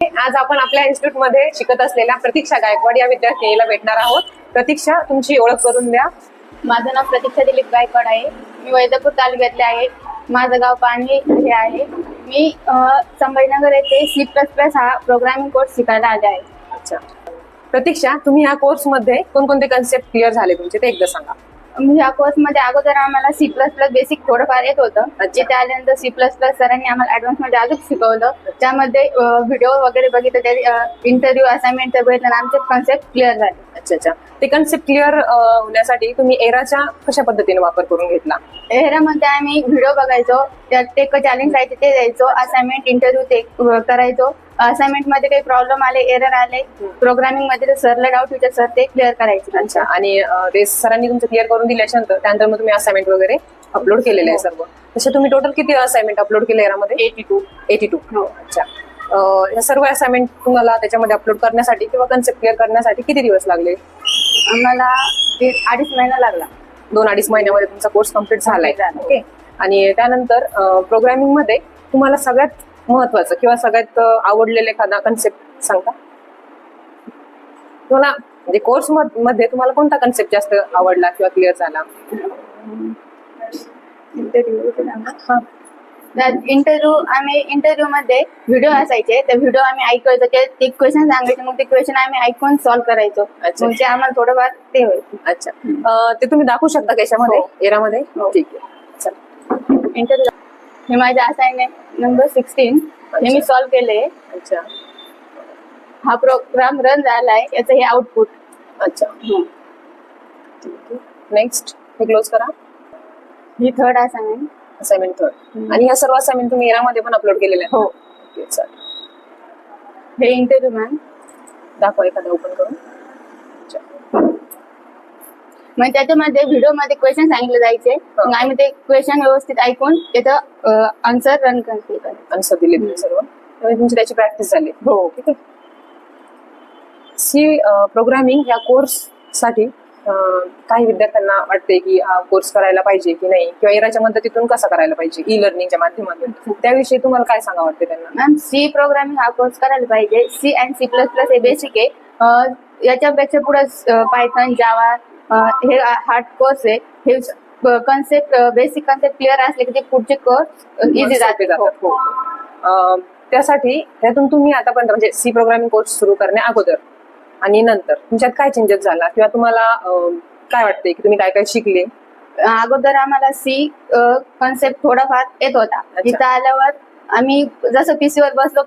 आज आपण आपल्या इन्स्टिट्यूट मध्ये शिकत असलेल्या प्रतीक्षा गायकवाड या विद्यार्थिनीला भेटणार आहोत. प्रतीक्षा, तुमची ओळख करून द्या. माझं नाव प्रतीक्षा दिलीप गायकवाड आहे. मी वैजापूर तालुक्यातले आहे. माझं गाव पाणी हे आहे. मी संभाजीनगर येथे C++ हा प्रोग्रामिंग कोर्स शिकायला आले आहे. अच्छा प्रतीक्षा, तुम्ही या कोर्स मध्ये कोणकोणते कन्सेप्ट क्लिअर झाले तुमचे ते एकदा सांगा. या कोर्समध्ये अगोदर आम्हाला C++ बेसिक थोडंफार येत होतं. जिथे आल्यानंतर C++ सरांनी आम्हाला ऍडव्हान्स मध्ये अजून शिकवलं. त्यामध्ये व्हिडिओ वगैरे बघितलं, त्या इंटरव्ह्यू असाइनमेंट बघितलं, आमचे कन्सेप्ट क्लिअर झाले. अच्छा, ते कन्सेप्ट क्लिअर होण्यासाठी तुम्ही एराचा कशा पद्धतीने वापर करून घेतला? एरामध्ये आम्ही व्हिडिओ बघायचो, त्यात ते चॅलेंज राहायचे ते द्यायचो, असाइनमेंट इंटरव्ह्यू ते करायचो. असाइनमेंट मध्ये काही प्रॉब्लेम आले, एरर आले, प्रोग्रामिंग मध्ये सरला डाऊट विचार सर ते क्लिअर करायचे. अच्छा, आणि ते सरांनी तुमचं क्लिअर करून दिल्यानंतर त्यानंतर मग तुम्ही असाइनमेंट वगैरे अपलोड केलेले आहे सर्व. तसे तुम्ही टोटल किती असाइनमेंट अपलोड केले एरामध्ये? 82. अच्छा, या सर्व असाइनमेंट तुम्हाला त्याच्यामध्ये अपलोड करण्यासाठी किंवा कन्सेप्ट क्लिअर करण्यासाठी किती दिवस लागले? आम्हाला 2.5 महिना लागला. 2-2.5 महिन्यामध्ये तुमचा कोर्स कम्प्लीट झालाय. ओके, आणि त्यानंतर प्रोग्रामिंग मध्ये तुम्हाला सगळ्यात महत्वाचं किंवा सगळ्यात आवडलेलं एखादा कन्सेप्ट सांगता? तुम्हाला म्हणजे कोर्स मध्ये तुम्हाला कोणता कन्सेप्ट जास्त आवडला किंवा क्लिअर झाला? इंटरव्ह्यू मध्ये व्हिडिओ असायचे, त्या व्हिडिओ आम्ही ऐकायचो, ते क्वेश्चन सांगायचे, मग ते क्वेश्चन आम्ही ऐकून सॉल्व्ह करायचो. मग ते आम्हाला थोडंफार ते होईल. अच्छा, ते तुम्ही दाखवू शकता का याच्यामध्ये? एरामध्ये? ठीक आहे, चला. इंटरव्ह्यू हे माझे असाइनमेंट नंबर 16 हे मी सॉल्व्ह केले. अच्छा, हा प्रोग्राम रन झालाय, याचं हे आउटपुट. अच्छा, नेक्स्ट हे क्लोज करा. ही थर्ड असाइनमेंट. Assignment third. आणि ह्या सर्व असाइनमेंट तुम्ही एरामध्ये पण अपलोड केलेले आहेत? हो. ओके, चल. हे इंटरव्ह्यू मॅम दाखवा एखादा ओपन करून. मग त्याच्यामध्ये व्हिडिओ मध्ये क्वेश्चन सांगितले जायचे, मग आम्ही ते क्वेश्चन व्यवस्थित ऐकून त्याचं आन्सर रन करायचं. आन्सर दिले तुम्ही सर्व, त्यामुळे तुमची त्याची प्रॅक्टिस झाली. हो, ठीक आहे. सी प्रोग्रामिंग या कोर्स साठी काही विद्यार्थ्यांना वाटते की हा कोर्स करायला पाहिजे की नाही, किंवा एराच्या मदतीतून कसा करायला पाहिजे ई लर्निंगच्या माध्यमातून, त्याविषयी तुम्हाला काय सांगा वाटते त्यांना? मॅम, सी प्रोग्रामिंग हा कोर्स करायला पाहिजे. C and C++ हे बेसिक आहे. याच्यापेक्षा पुढे पायथन, जावा हे हार्ड कोर्स आहे. हे कन्सेप्ट बेसिक कन्सेप्ट क्लिअर असले की ते पुढचे कोर्स इझी जातात. त्यासाठी त्यातून तुम्ही आतापर्यंत म्हणजे सी प्रोग्रामिंग कोर्स सुरू करण्या अगोदर आणि नंतर तुमच्यात काय चेंजेस झाला, किंवा तुम्हाला काय वाटते की तुम्ही काय काय शिकले? अगोदर आम्हाला सी कन्सेप्ट थोडाफार येत होता. तिथं आल्यावर आम्ही जसं PC वर बसलो